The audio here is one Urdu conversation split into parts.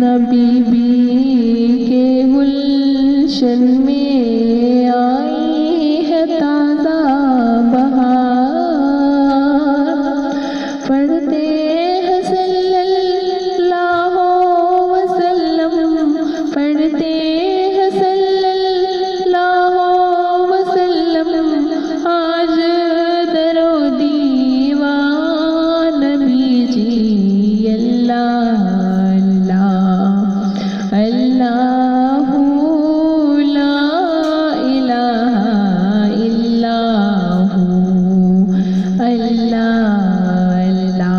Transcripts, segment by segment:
نبی بی کے گلشن میں آئی ہے تازہ بہار، پڑھتے ہیں صلی اللہ وسلم، پڑھتے ہیں صلی اللہ وسلم، آج درو دیوان نبی جی اللہ اللہ لا الہ الا ہو، اللہ اللہ لا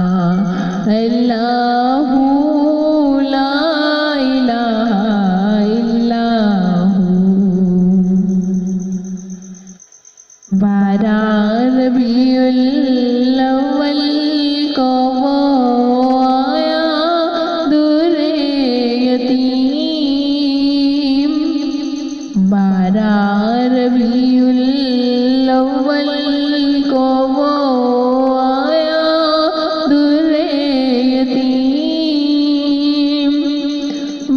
الہ الا ہو۔ 12 ربیع الاول کو وہ آیا در یتیم، 12 ربیع الاول کو وہ آیا در یتیم،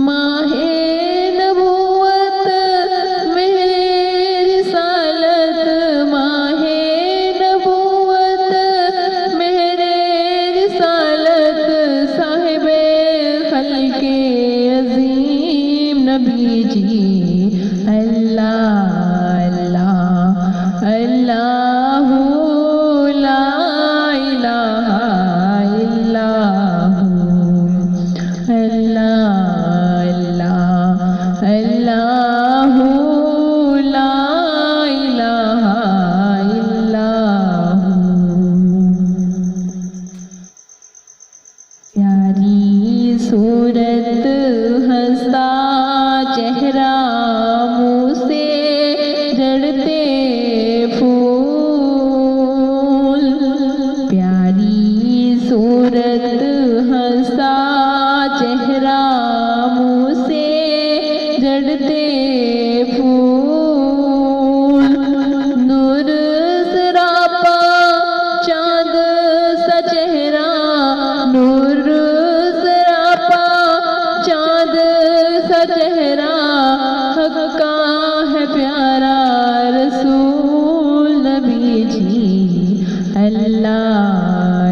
ماہ نبوت میں رسالت، ماہ نبوت میں رسالت، صاحب خلق عظیم نبی جی اللہ اللہ لا الہ الا ہو، اللہ اللہ لا الہ الا ہو۔ پیاری صورت ہنستا چہرہ، منہ سے جڑتے پھول، پیاری صورت ہنستا چہرہ، منہ سے جڑتے پھول، نور سراپا چاند سا چہرہ، نور سراپا چاند سا چہرہ، حق کا ہے پیارا رسول نبی جی اللہ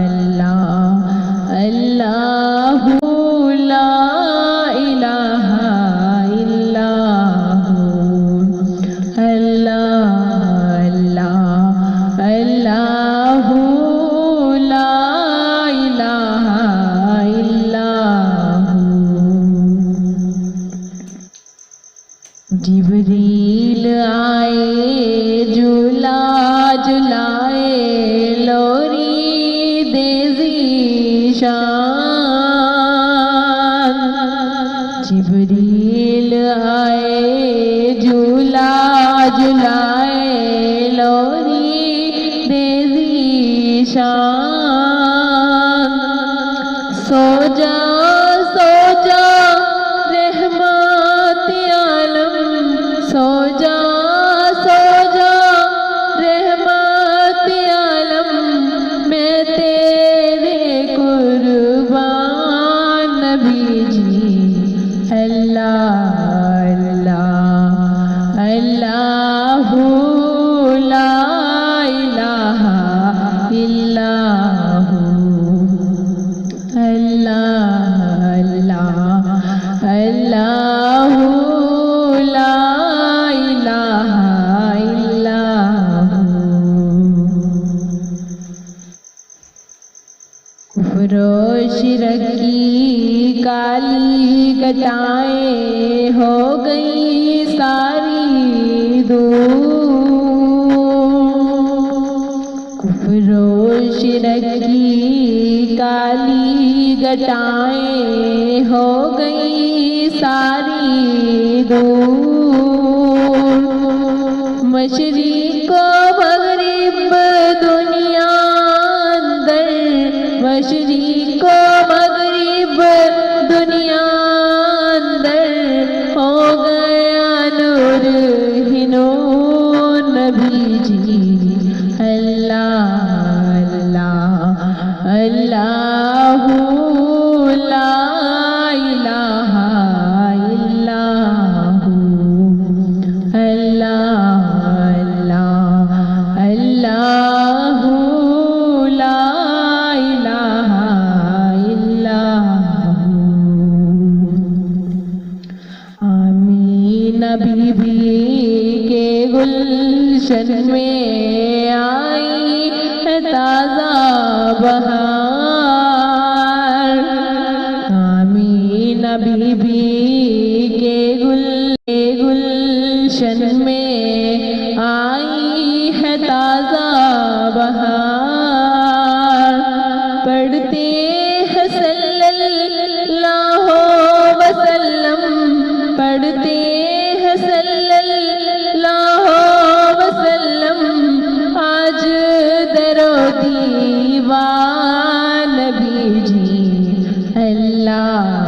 اللہ لا الہ الا ہو، اللہ اللہ لا الہ الا ہو۔ جبریل آئے جھولا جھلائے، لوری دے ذیشان، جبریل آئے جھولا جھلائے، لوری دے ذیشان، سو جا سو جا رحمت عالم، سو جا سو جا رحمت عالم، میں تیرے قربان نبی جی اللہ اللہ لا الہ الا ہو، اللہ اللہ لا الہ الا ہو۔ کفر و شرک کی کالی گٹائیں ہو گئی ساری دور، کفر و شرک کی کالی گٹائیں ہو گئی ساری دور، مشرق و مغرب دنیا اندر، مشرق و مغرب دنیا اندر، ہو گیا نور ہی نور نبی جی اللہ اللہ لا الہ گلشن میں آئی ہے تازہ بہار، آمینہ بی بی کے گلشن میں آئی ہے تازہ بہار، پڑھتے ہیں صلی اللہ وسلم، پڑھتے ہیں صلی اللہ وسلم، آج در و دیوان نبی جی اللہ